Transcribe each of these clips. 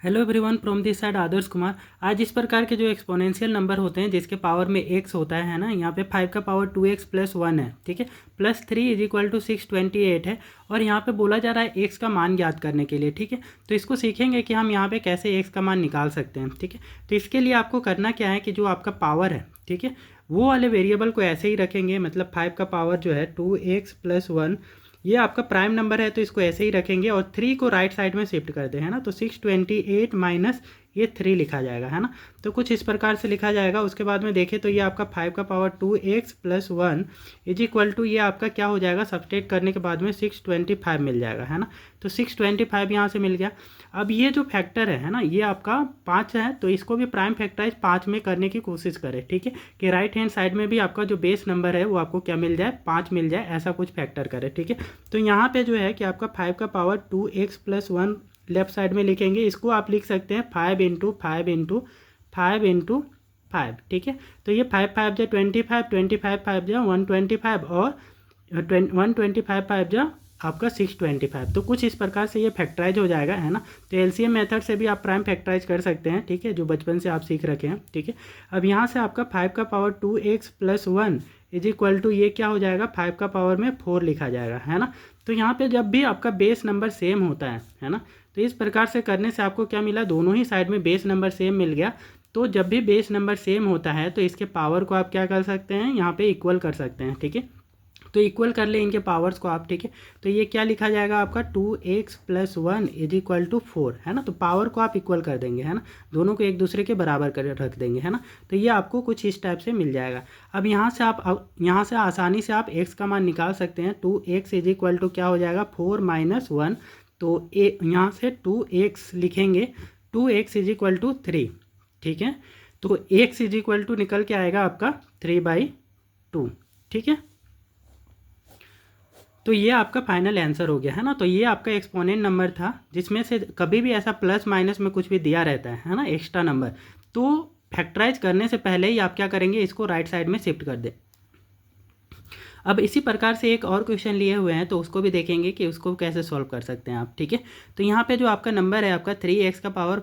Hello everyone, from this side Adarsh Kumar. आज इस प्रकार के जो एक्सपोनेंशियल नंबर होते हैं जिसके पावर में एक्स होता है ना, यहाँ पे 5 का पावर 2x प्लस 1 है, ठीक है, प्लस 3 इज इक्वल टू 628 है। और यहाँ पे बोला जा रहा है एक्स का मान ज्ञात करने के लिए, ठीक है। तो इसको सीखेंगे कि हम यहाँ पे कैसे एक्स का मान निकाल सकते हैं, ठीक है। तो इसके लिए आपको करना क्या है कि जो आपका पावर है, ठीक है, वो वाले वेरिएबल को ऐसे ही रखेंगे। मतलब 5 का पावर जो है 2x प्लस 1, ये आपका प्राइम नंबर है तो इसको ऐसे ही रखेंगे और 3 को राइट साइड में शिफ्ट कर दें, है ना। तो 628 माइनस ये 3 लिखा जाएगा, है ना। तो कुछ इस प्रकार से लिखा जाएगा। उसके बाद में देखें तो ये आपका 5 का power 2x plus 1 is equal to, ये आपका क्या हो जाएगा, सब्सट्रैक्ट करने के बाद में 625 मिल जाएगा, है ना। तो 625 यहाँ से मिल गया। अब ये जो फैक्टर है ना, ये आपका 5 है, तो इसको भी प्राइम फैक्टराइज 5 में करने की कोशिश करें, ठीक है, कि राइट हैंड साइड में भी आपका जो बेस नंबर है वो आपको क्या मिल जाए, 5 मिल जाए, ऐसा कुछ फैक्टर करें, ठीक है। तो यहाँ पे जो है कि आपका 5 का power 2x plus 1 left side में लिखेंगे। इसको आप लिख सकते हैं 5 इंटू 5 इंटू 5 इंटू 5, ठीक है। तो ये 5 5 जो 25, 25 5 जो 125 और 125 5 जो आपका 625। तो कुछ इस प्रकार से ये फैक्टराइज हो जाएगा, है ना। तो एलसीएम मेथड से भी आप प्राइम फैक्टराइज कर सकते हैं, ठीक है, जो बचपन से आप सीख रखे हैं, ठीक है। अब यहाँ से आपका 5 का power 2x plus 1 is equal to, ये क्या हो जाएगा, 5 का पावर में 4 लिखा जाएगा, है ना। तो यहाँ पे जब भी आपका बेस नंबर सेम होता है ना, तो इस प्रकार से करने से आपको क्या मिला, दोनों ही साइड में बेस नंबर सेम मिल गया। तो जब भी बेस नंबर सेम होता है तो इसके पावर को आप क्या कर सकते हैं, यहाँ पे इक्वल कर सकते हैं, ठीक है। तो इक्वल कर ले इनके पावर्स को आप, ठीक है। तो ये क्या लिखा जाएगा आपका 2x plus 1 is equal to 4, है ना। तो पावर को आप इक्वल कर देंगे, है ना, दोनों को एक दूसरे के बराबर कर रख देंगे, है ना। तो ये आपको कुछ इस टाइप से मिल जाएगा। अब यहाँ से आसानी से आप x का मान निकाल सकते हैं। 2x इज इक्वल टू क्या हो जाएगा, 4 माइनस 1। तो यहाँ से 2x लिखेंगे, 2x इज इक्वल टू 3, ठीक है। तो x इज इक्वल टू निकल के आएगा आपका 3/2, ठीक है। तो ये आपका फाइनल आंसर हो गया, है ना। तो ये आपका एक्सपोनेंट नंबर था जिसमें से कभी भी ऐसा प्लस माइनस में कुछ भी दिया रहता है ना, एक्स्ट्रा नंबर, तो फैक्टराइज करने से पहले ही आप क्या करेंगे, इसको राइट साइड में शिफ्ट कर दें। अब इसी प्रकार से एक और क्वेश्चन लिए हुए हैं तो उसको भी देखेंगे कि उसको कैसे सॉल्व कर सकते हैं आप, ठीक है। तो यहाँ पे जो आपका नंबर है आपका 3x का पावर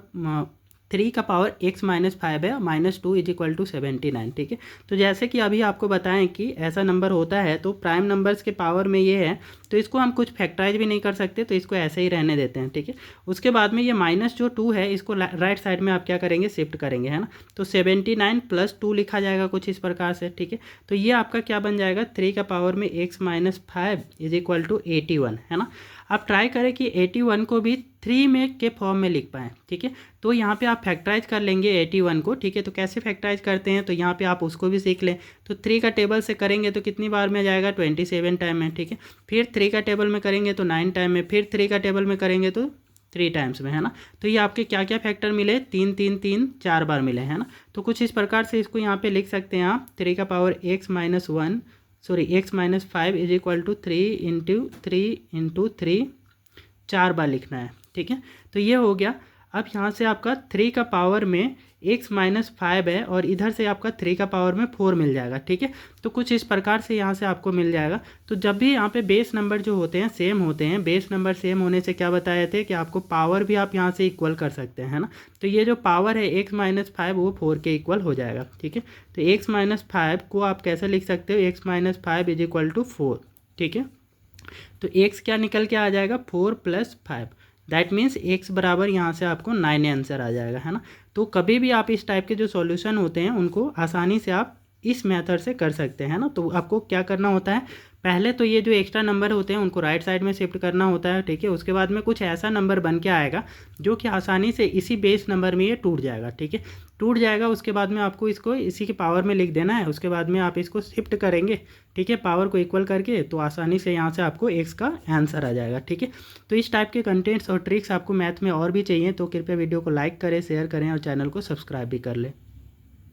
3 का पावर x माइनस 5 है, -2 इज इक्वल टू 79, ठीक है। तो जैसे कि अभी आपको बताएं कि ऐसा नंबर होता है तो प्राइम नंबर्स के पावर में ये है, तो इसको हम कुछ फैक्टराइज भी नहीं कर सकते, तो इसको ऐसे ही रहने देते हैं, ठीक है। उसके बाद में ये -2 है, इसको राइट साइड में आप क्या करेंगे, शिफ्ट करेंगे, है ना। तो 79 प्लस 2 लिखा जाएगा कुछ इस प्रकार से, ठीक है। तो ये आपका क्या बन जाएगा, 3 का पावर में x minus 5 is equal to 81, है ना। आप ट्राई करें कि 81 को भी 3 में के फॉर्म में लिख पाएँ, ठीक है। तो यहाँ पे आप फैक्टराइज कर लेंगे 81 को, ठीक है। तो कैसे फैक्टराइज करते हैं, तो यहाँ पे आप उसको भी सीख लें। तो 3 का टेबल से करेंगे तो कितनी बार में जाएगा, 27 टाइम में, ठीक है। फिर 3 का टेबल में करेंगे तो 9 टाइम में, फिर 3 का टेबल में करेंगे तो 3 टाइम्स में, है ना। तो ये आपके क्या क्या फैक्टर मिले, 3 3 3 4 बार मिले, है ना। तो कुछ इस प्रकार से इसको यहाँ पे लिख सकते हैं आप, 3 का power x minus 5 is equal to 3 × 4 बार लिखना है, ठीक है। तो ये हो गया। अब यहाँ से आपका 3 का पावर में x माइनस 5 है और इधर से आपका 3 का पावर में 4 मिल जाएगा, ठीक है। तो कुछ इस प्रकार से यहाँ से आपको मिल जाएगा। तो जब भी यहाँ पे बेस नंबर जो होते हैं सेम होते हैं, बेस नंबर सेम होने से क्या बताए थे कि आपको पावर भी आप यहाँ से इक्वल कर सकते हैं, है ना। तो ये जो पावर है x माइनस 5 वो 4 के इक्वल हो जाएगा, ठीक है। तो x माइनस 5 को आप कैसे लिख सकते हो, x minus 5 is equal to 4, ठीक है। तो x क्या निकल के आ जाएगा, 4 + 5, दैट मीन्स x बराबर यहाँ से आपको 9 आंसर आ जाएगा, है ना। तो कभी भी आप इस टाइप के जो सॉल्यूशन होते हैं उनको आसानी से आप इस मेथड से कर सकते हैं ना। तो आपको क्या करना होता है, पहले तो ये जो एक्स्ट्रा नंबर होते हैं उनको राइट साइड में शिफ्ट करना होता है, ठीक है। उसके बाद में कुछ ऐसा नंबर बन के आएगा जो कि आसानी से इसी बेस नंबर में ये टूट जाएगा, ठीक है, टूट जाएगा। उसके बाद में आपको इसको इसी के पावर में लिख देना है। उसके बाद में आप इसको शिफ्ट करेंगे, ठीक है, पावर को इक्वल करके, तो आसानी से यहाँ से आपको x का आंसर आ जाएगा, ठीक है। तो इस टाइप के कंटेंट्स और ट्रिक्स आपको मैथ में और भी चाहिए तो कृपया वीडियो को लाइक करें, शेयर करें और चैनल को सब्सक्राइब भी कर लें।